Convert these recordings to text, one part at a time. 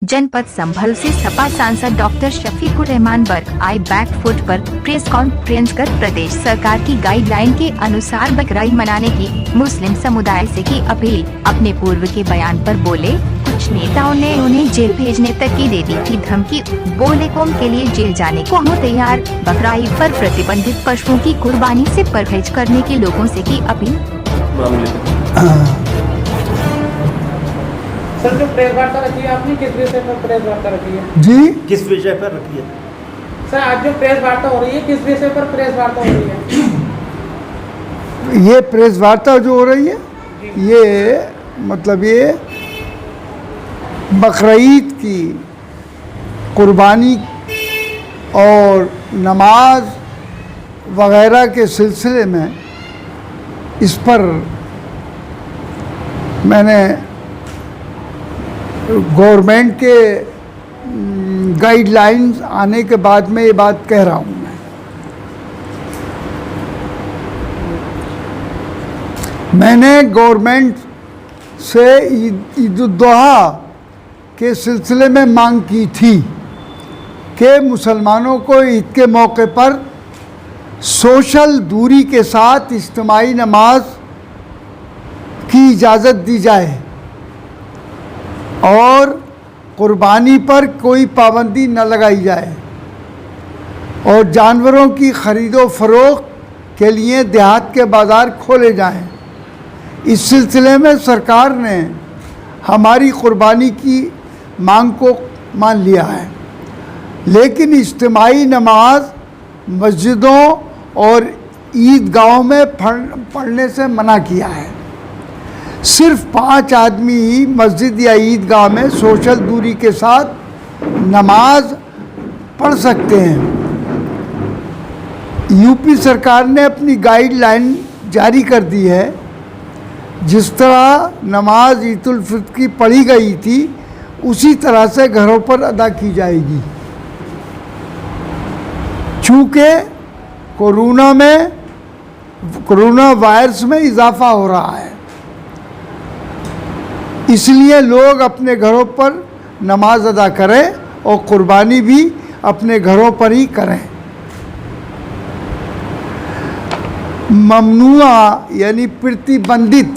जनपद संभल से सपा सांसद डॉक्टर शफीकुर रहमान बर्क आए बैक फुट पर प्रेस कॉन्फ्रेंस कर प्रदेश सरकार की गाइडलाइन के अनुसार बकरीद मनाने की मुस्लिम समुदाय से की अपील। अपने पूर्व के बयान पर बोले, कुछ नेताओं ने उन्हें जेल भेजने तक की दे दी थी धमकी, बोले कौम के लिए जेल जाने को हो तैयार। बकरीद पर प्रतिबंधित पशुओं की कुर्बानी से परहेज करने की लोगों से की अपील। सर, जो प्रेस वार्ता रखी है आपने, किस विषय पर प्रेस वार्ता रखी है? जी, किस विषय पर रखी है? सर, आज जो प्रेस वार्ता हो रही है, किस विषय पर प्रेस वार्ता हो रही है? ये प्रेस वार्ता जो हो रही है, ये मतलब ये बकरीद की कुर्बानी और नमाज वगैरह के सिलसिले में इस पर मैंने गवर्नमेंट के गाइडलाइंस आने के बाद में ये बात कह रहा हूँ। मैंने गवर्नमेंट से ईद उल अज़हा के सिलसिले में मांग की थी कि मुसलमानों को ईद के मौके पर सोशल दूरी के साथ इज्तिमाई नमाज की इजाज़त दी जाए और कुर्बानी पर कोई पाबंदी न लगाई जाए और जानवरों की ख़रीदो फरोख्त के लिए देहात के बाज़ार खोले जाएं। इस सिलसिले में सरकार ने हमारी कुर्बानी की मांग को मान लिया है, लेकिन इज्तिमाई नमाज मस्जिदों और ईदगाहों में पढ़ने से मना किया है। सिर्फ 5 आदमी ही मस्जिद या ईदगाह में सोशल दूरी के साथ नमाज पढ़ सकते हैं। यूपी सरकार ने अपनी गाइडलाइन जारी कर दी है। जिस तरह नमाज ईद उल फितर की पढ़ी गई थी, उसी तरह से घरों पर अदा की जाएगी। चूँकि कोरोना वायरस में इजाफा हो रहा है, इसलिए लोग अपने घरों पर नमाज अदा करें और कुर्बानी भी अपने घरों पर ही करें। ममनुआ यानी प्रतिबंधित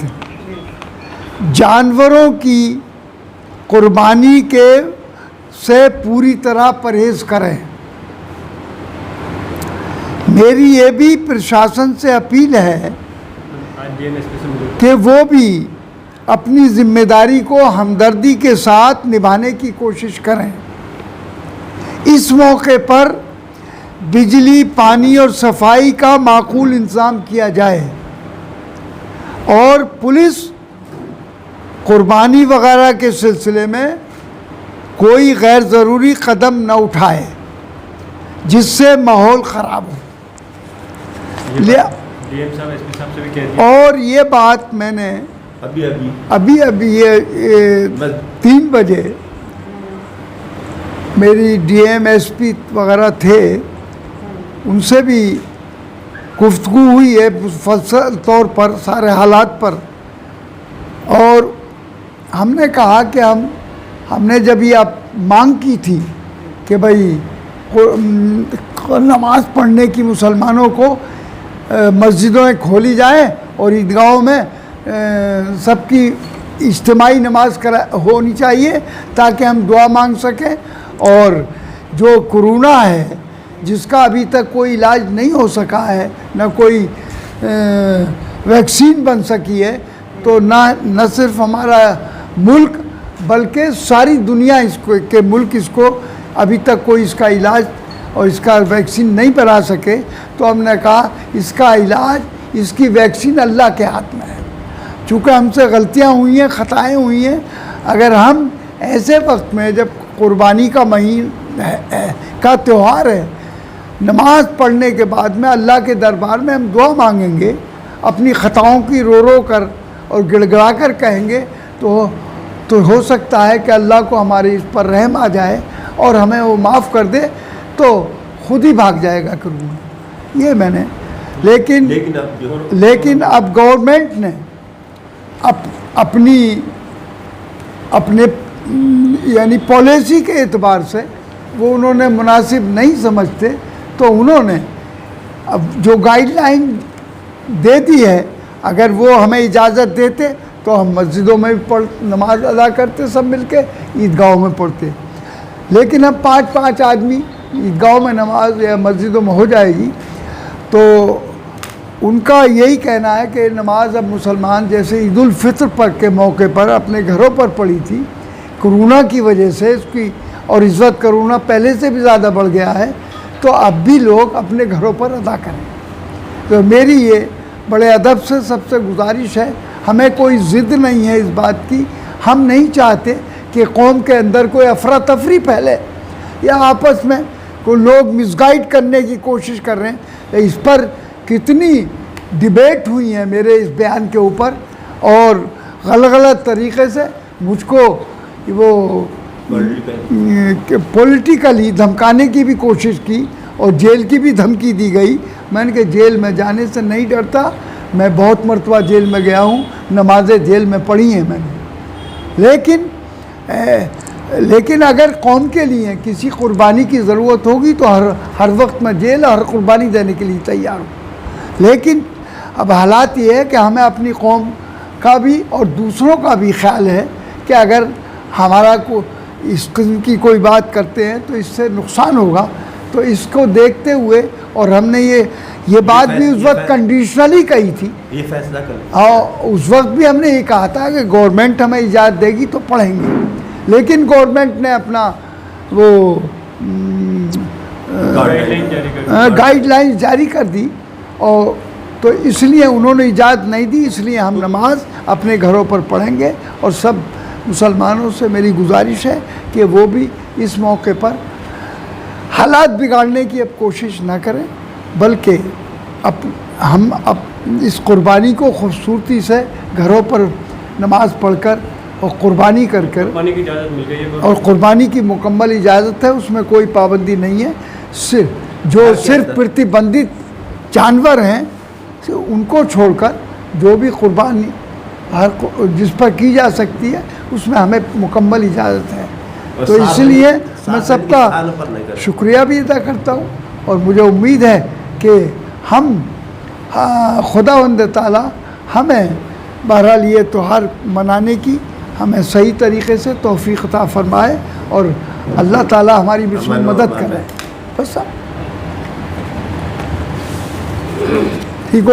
जानवरों की कुर्बानी से पूरी तरह परहेज करें। मेरी ये भी प्रशासन से अपील है कि वो भी अपनी जिम्मेदारी को हमदर्दी के साथ निभाने की कोशिश करें। इस मौके पर बिजली, पानी और सफाई का माकूल इंतज़ाम किया जाए और पुलिस कुर्बानी वगैरह के सिलसिले में कोई गैर ज़रूरी कदम न उठाए जिससे माहौल ख़राब हो। डीएम साहब, एसपी साहब से भी कह दिया। और ये बात मैंने अभी ये 3 बजे मेरी डीएम एसपी वगैरह थे, उनसे भी गुफ्तगू हुई है मुफस्सल तौर पर सारे हालात पर। और हमने कहा कि हमने जब ये मांग की थी कि भाई नमाज पढ़ने की मुसलमानों को मस्जिदों में खोली जाए और ईदगाहों में सबकी इज्तिमाई नमाज होनी चाहिए ताकि हम दुआ मांग सकें। और जो कोरोना है, जिसका अभी तक कोई इलाज नहीं हो सका है, न कोई वैक्सीन बन सकी है, तो न सिर्फ हमारा मुल्क बल्कि सारी दुनिया इसको अभी तक कोई इसका इलाज और इसका वैक्सीन नहीं बना सके। तो हमने कहा इसका इलाज, इसकी वैक्सीन अल्लाह के हाथ में है। चूँकि हमसे गलतियाँ हुई हैं, ख़ताएँ हुई हैं, अगर हम ऐसे वक्त में जब कुर्बानी का का त्यौहार है, नमाज पढ़ने के बाद में अल्लाह के दरबार में हम दुआ मांगेंगे, अपनी ख़ताओं की रो कर और गिड़गिड़ा कर कहेंगे, तो हो सकता है कि अल्लाह को हमारे इस पर रहम आ जाए और हमें वो माफ़ कर दे, तो खुद ही भाग जाएगा कोरोना। ये मैंने लेकिन अब गवर्नमेंट ने अपने यानी पॉलिसी के एतबार से वो उन्होंने मुनासिब नहीं समझते, तो उन्होंने अब जो गाइडलाइन दे दी है, अगर वो हमें इजाज़त देते तो हम मस्जिदों में भी नमाज अदा करते, सब मिलके ईदगाहों में पढ़ते। लेकिन अब 5-5 आदमी ईदगाहों में नमाज या मस्जिदों में हो जाएगी, तो उनका यही कहना है कि नमाज अब मुसलमान जैसे ईद उल फित्र पर के मौके पर अपने घरों पर पड़ी थी, कोरोना की वजह से इसकी, और इस वक्त कोरोना पहले से भी ज़्यादा बढ़ गया है, तो अब भी लोग अपने घरों पर अदा करें। तो मेरी ये बड़े अदब से सबसे गुजारिश है, हमें कोई ज़िद नहीं है इस बात की, हम नहीं चाहते कि कौम के अंदर कोई अफरा तफरी फैले या आपस में कोई लोग मिसगाइड करने की कोशिश कर रहे हैं। इस पर कितनी डिबेट हुई है मेरे इस बयान के ऊपर, और गलत तरीक़े से मुझको वो पॉलिटिकली धमकाने की भी कोशिश की और जेल की भी धमकी दी गई। मैंने कहा जेल में जाने से नहीं डरता, मैं बहुत मरतबा जेल में गया हूँ, नमाज़ें जेल में पढ़ी हैं मैंने। लेकिन अगर कौम के लिए किसी कुर्बानी की ज़रूरत होगी तो हर वक्त मैं जेल हर कुर्बानी देने के लिए तैयार हूँ। लेकिन अब हालात ये है कि हमें अपनी कौम का भी और दूसरों का भी ख्याल है कि अगर हमारा को इस किस्म की कोई बात करते हैं तो इससे नुकसान होगा, तो इसको देखते हुए, और हमने ये बात भी उस वक्त कंडीशनली कही थी, ये फैसला कर, और उस वक्त भी हमने ये कहा था कि गवर्नमेंट हमें इजाज़त देगी तो पढ़ेंगे। लेकिन गवर्नमेंट ने अपना वो गाइडलाइन जारी कर दी, और तो इसलिए उन्होंने इजाज़त नहीं दी, इसलिए हम नमाज अपने घरों पर पढ़ेंगे। और सब मुसलमानों से मेरी गुजारिश है कि वो भी इस मौके पर हालात बिगाड़ने की अब कोशिश ना करें, बल्कि हम इस कुर्बानी को खूबसूरती से घरों पर नमाज पढ़कर और कुर्बानी कर कुर्बानी की इजाज़त मिल गई है, और कुर्बानी की मुकम्मल इजाज़त है, उसमें कोई पाबंदी नहीं है। सिर्फ प्रतिबंधित जानवर हैं उनको छोड़कर जो भी कुर्बानी जिस पर की जा सकती है उसमें हमें मुकम्मल इजाज़त है। तो इसलिए मैं सबका शुक्रिया भी अदा करता हूँ, और मुझे उम्मीद है कि हम खुदावंद ताला हमें बहरहाल ये त्योहार मनाने की हमें सही तरीक़े से तौफ़ीक़ अता फ़रमाए, और अल्लाह ताला हमारी भी इसमें मदद करे। बस